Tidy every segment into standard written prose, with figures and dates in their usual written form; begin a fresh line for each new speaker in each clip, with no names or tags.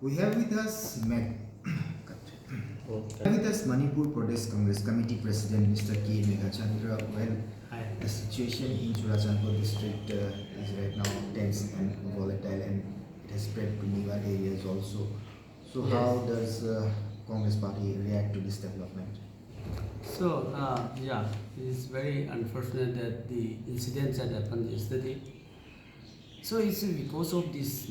We have with us Manipur Pradesh Congress Committee President Mr. K. Meghachandra. Well, the situation in 𝗡𝗢𝗥𝗧𝗛 district is right now tense and volatile, and it has spread to nearby areas also. So how does Congress Party react to this development?
So, it is very unfortunate that the incidents that happened yesterday. So it's because of this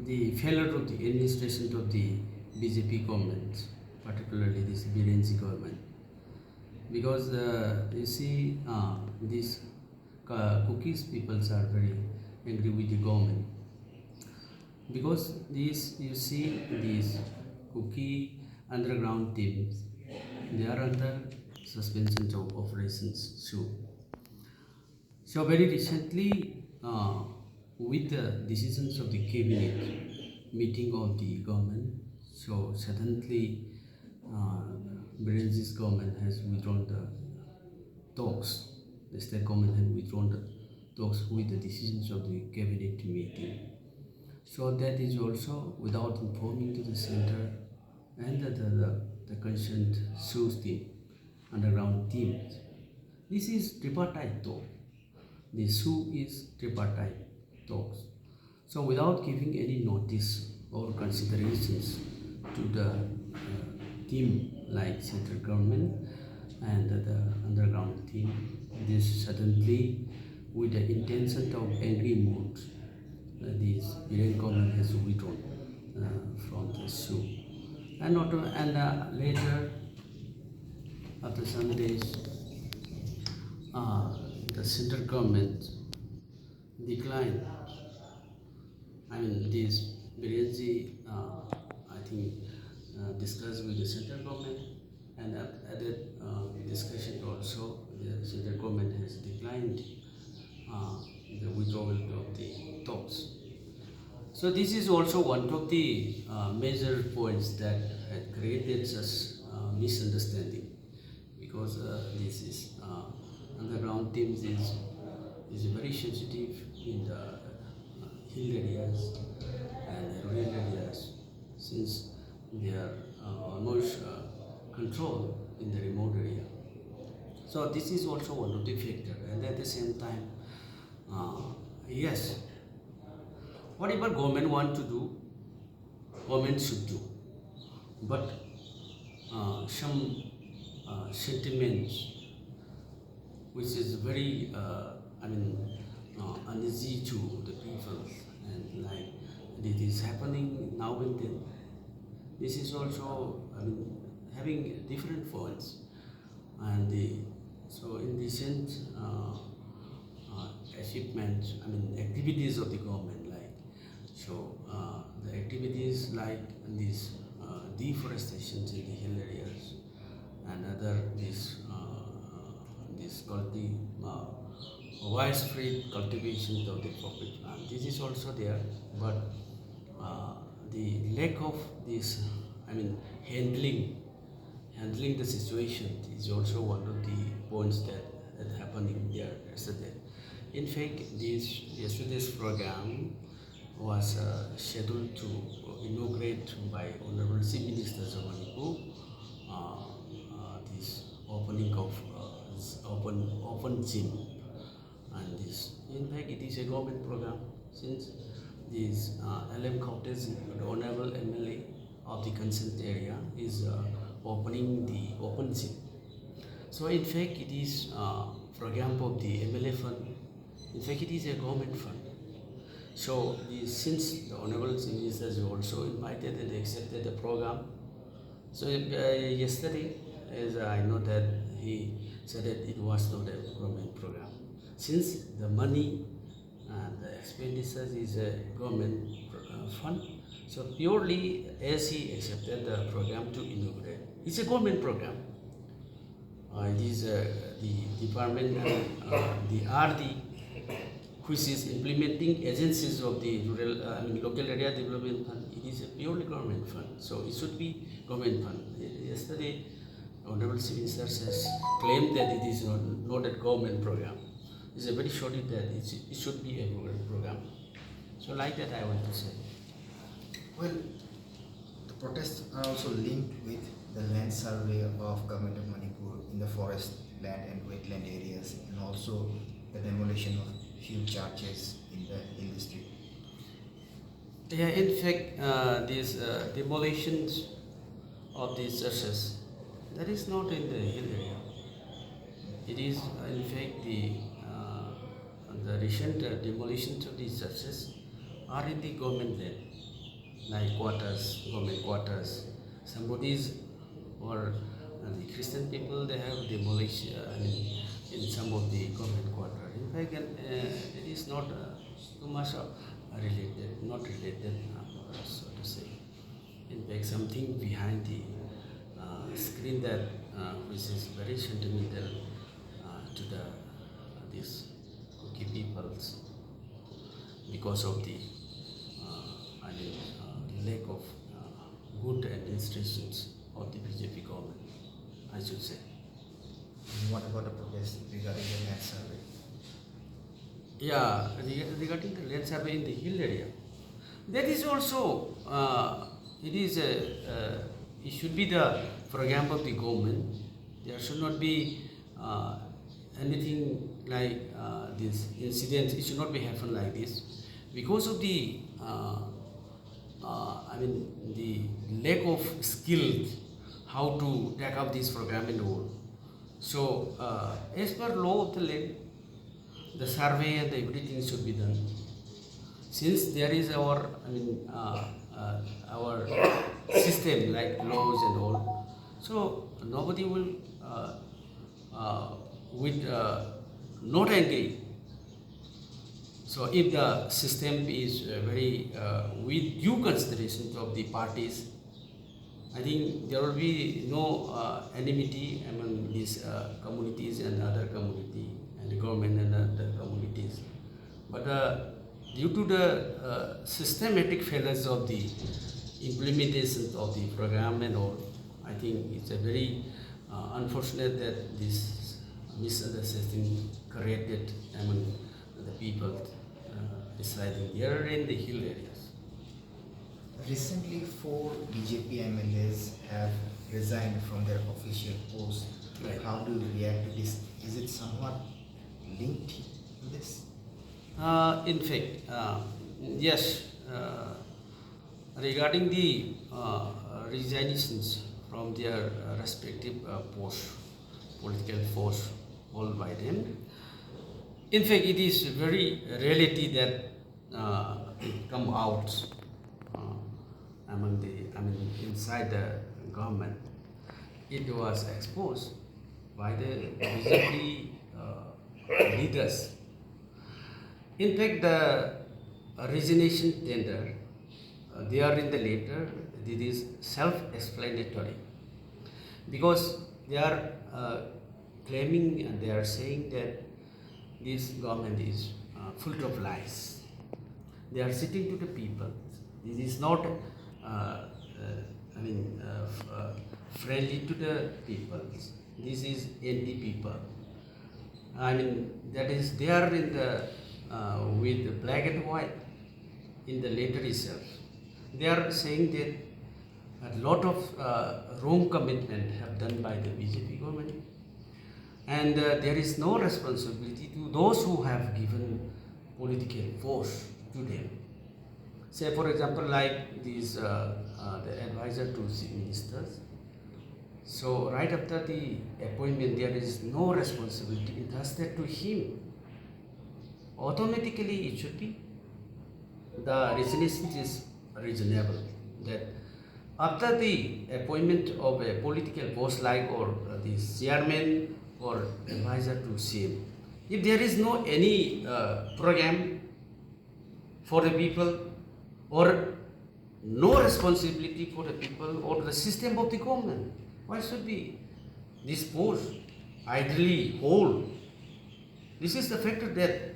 the failure of the administration of the BJP government, particularly this N.Biren government. Because you see, these cookies peoples are very angry with the government. Because you see these cookie underground teams, they are under suspension of operations too. So very recently, with the decisions of the cabinet meeting of the government, so suddenly N.Biren's government has withdrawn the talks. The state government has withdrawn the talks with the decisions of the cabinet meeting. So that is also without informing to the center and the concerned SOUS team, underground teams. This is tripartite talk. The SOU is tripartite talks. So without giving any notice or considerations to the team like central government and the underground team, this suddenly with the intention of angry mood, this N.Biren government has withdrawn from the SOU. And later, after some days, the central government declined. I mean, this N.Biren, I think, discussed with the central government, and at that discussion also, the central government has declined the withdrawal of the talks. So this is also one of the major points that had created such misunderstanding, because this is underground teams is very sensitive in the hill areas and rural areas, since they are almost controlled in the remote area. So this is also one of the factors, and at the same time, yes, whatever government want to do, government should do. But some sentiments which is very, uneasy to the people, and like it is happening now and then. This is also, having different points, and so in recent achievements, activities of the government, like the activities like this deforestation in the hill areas and other this widespread cultivation of the tropic plant. This is also there, but the lack of this, handling the situation is also one of the points that happening there yesterday. In fact, yesterday's program was scheduled to inaugurate by Honorable Chief Minister of Manipur this opening of open gym, and this, in fact, it is a government program, since this 𝗡𝗢𝗥𝗧𝗛𝗦𝗧, the Honorable MLA of the concerned area, is opening the open gym. So in fact, it is program of the MLA fund. In fact, it is a government fund. So since the Honorable Chief Minister is also invited and accepted the program, so yesterday, as I know that he said that it was not a government program. Since the money and the expenditures is a government fund, so purely as he accepted the program to inaugurate, it's a government program. It is the department, the RD, which is implementing agencies of the rural, local area development fund. It is a purely government fund, so it should be government fund. Yesterday, Honorable Chief Minister has claimed that it is not a government program. It's a very short that it should be a government program. So like that I want to say.
Well, the protests are also linked with the land survey of government of Manipur in the forest land and wetland areas, and also the demolition of few churches in the hill district.
Yeah, in fact, these demolitions of these churches, that is not in the hill area. It is, in fact, the recent demolitions of these churches are in the government land, like quarters, government quarters. Some Buddhists or the Christian people, they have demolished in some of the government quarters. In fact, it is not too much related, not related, so to say. In fact, something behind the screen that which is very sentimental to these Cookie peoples because of the lack of good administrations of the BJP government, I should say.
And what about the protest regarding the land survey?
Yeah, regarding the land survey in the hill area, that is also it should be the program of the government. There should not be anything like this incident. It should not be happen like this because of the the lack of skill how to take up this program and all. So as per law of the land, the survey and everything should be done. Since there is our system like laws and all, so nobody will not agree. So if the system is very with due consideration of the parties, I think there will be no enmity among these communities and other community and the government and other communities. But due to the systematic failures of the implementation of the program and all, I think it's a very unfortunate that this misunderstanding created among the people residing there in the hill areas.
Recently, 4 BJP MLAs have resigned from their official posts.
Right.
How do you react to this? Is it somewhat linked to this?
In fact, yes, regarding the resignations from their respective posts, political posts held by them, in fact, it is very reality that it come out among inside the government. It was exposed by the BJP leaders. In fact, the resignation tender, they are in the letter, it is self-explanatory because they are claiming and they are saying that this government is full of lies. They are sitting to the people. This is not friendly to the people. This is anti people. That is they are in the with black and white in the letter itself. They are saying that a lot of wrong commitment have done by the BJP government, and there is no responsibility to those who have given political force to them. Say, for example, like these the advisor to chief ministers. So right after the appointment, there is no responsibility entrusted to him. Automatically, it should be the resignation is reasonable. That after the appointment of a political post like or the chairman or advisor to CM, if there is no any program for the people or no responsibility for the people or the system of the government, why should be this post idly hold? This is the factor that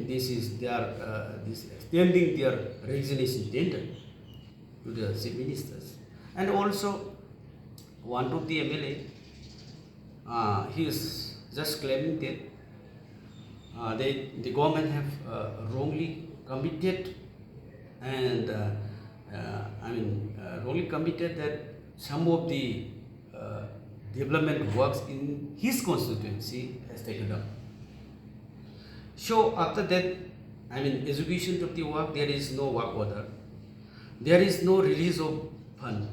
this is their this extending their resignation tender to the chief ministers. And also one of the MLA, he is just claiming that the government have wrongly committed and really committed that some of the development works in his constituency has taken up. So after that, execution of the work, there is no work order. There is no release of fund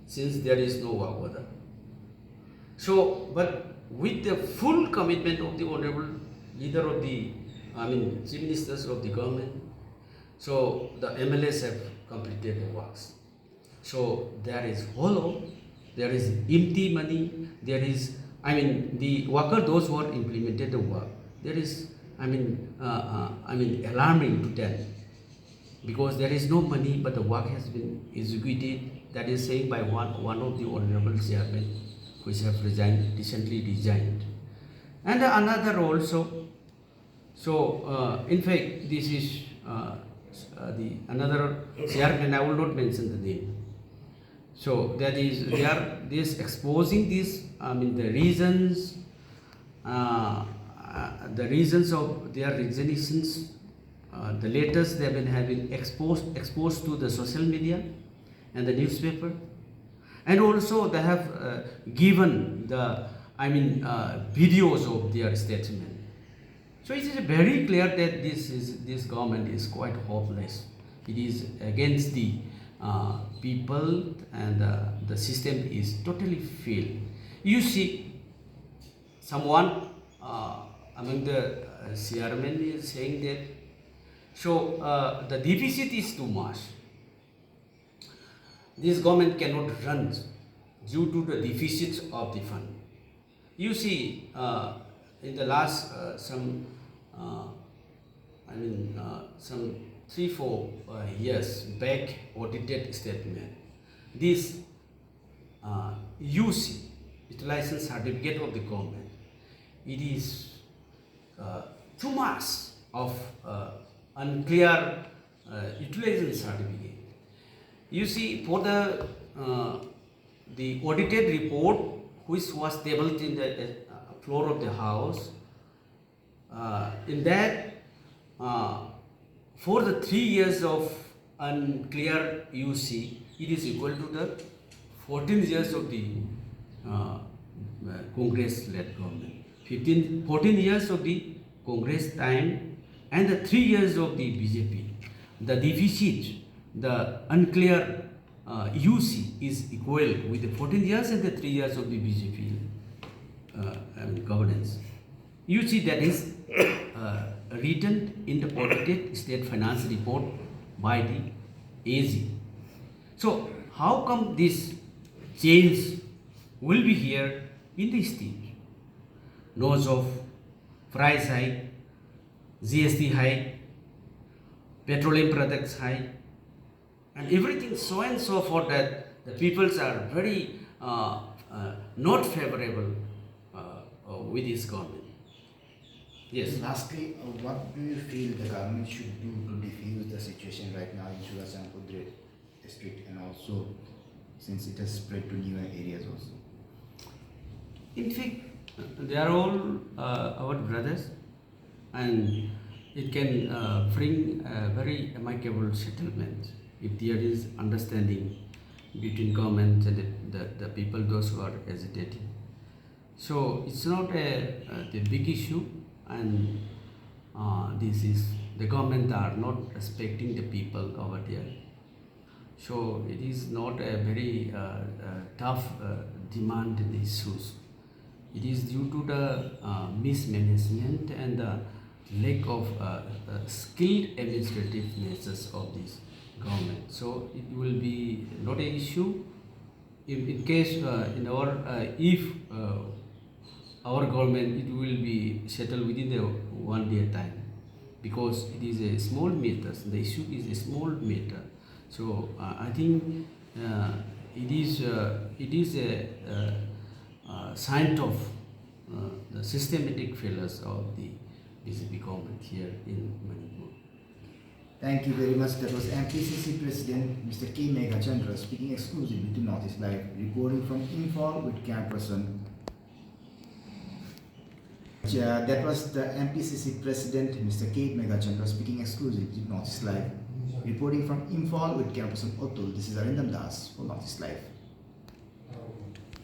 since there is no work order. So, but with the full commitment of the honorable leader of the, chief ministers of the government, so the MLAs have completed the works. So there is hollow, there is empty money, there is, the worker, those who are implemented the work, there is, alarming to them, because there is no money, but the work has been executed. That is saying by one of the honorable chairmen, which have recently resigned, and another also. So in fact, this is the another chairman. I will not mention the name. So that is, they are exposing this. The reasons. The reasons of their resignations, the letters they have been having exposed to the social media and the newspaper, and also they have given the videos of their statement. So it is very clear that this government is quite hopeless. It is against the people, and the system is totally failed. You see, someone among the chairman is saying that, so the deficit is too much. This government cannot run due to the deficits of the fund. You see, in the last some 3-4 years back audited statement, this UC, utilization certificate of the government, it is too much of unclear utilization certificate. You see, for the audited report which was tabled in the floor of the house, in that for the 3 years of unclear UC, it is equal to the 14 years of the Congress-led government. 14 years of the Congress time and the 3 years of the BJP. The deficit, the unclear UC is equal with the 14 years and the 3 years of the BJP governance. You see, that is written in the audited state finance report by the AG. So how come this change will be here in the state? Nose of price hike, GST hike, petroleum products hike, and everything so and so forth, that the peoples are very not favorable with this government. Yes.
Lastly, what do you feel the government should do to defuse the situation right now in 𝗡𝗢𝗥𝗧𝗛 district, and also since it has spread to newer areas also?
In fact, they are all our brothers, and it can bring a very amicable settlement if there is understanding between government and the people, those who are hesitating. So it's not the big issue, and this is, the government are not respecting the people over there. So it is not a very tough demand issues. It is due to the mismanagement and the lack of skilled administrative measures of this government. So it will be not an issue in case in our if our government, it will be settled within the 1 day time, because it is a small matter. The issue is a small matter. So I think it is a sign of the systematic failures of the BJP government here in Manipur.
Thank you very much. That was MPCC President Mr. K. Meghachandra speaking exclusively to Northeast Live, reporting from Imphal with camera person That was the MPCC President, Mr. Meghachandra, speaking exclusively to Northeast Live. Reporting from Imphal with camera person Otul, this is Arindam Das for Northeast Live.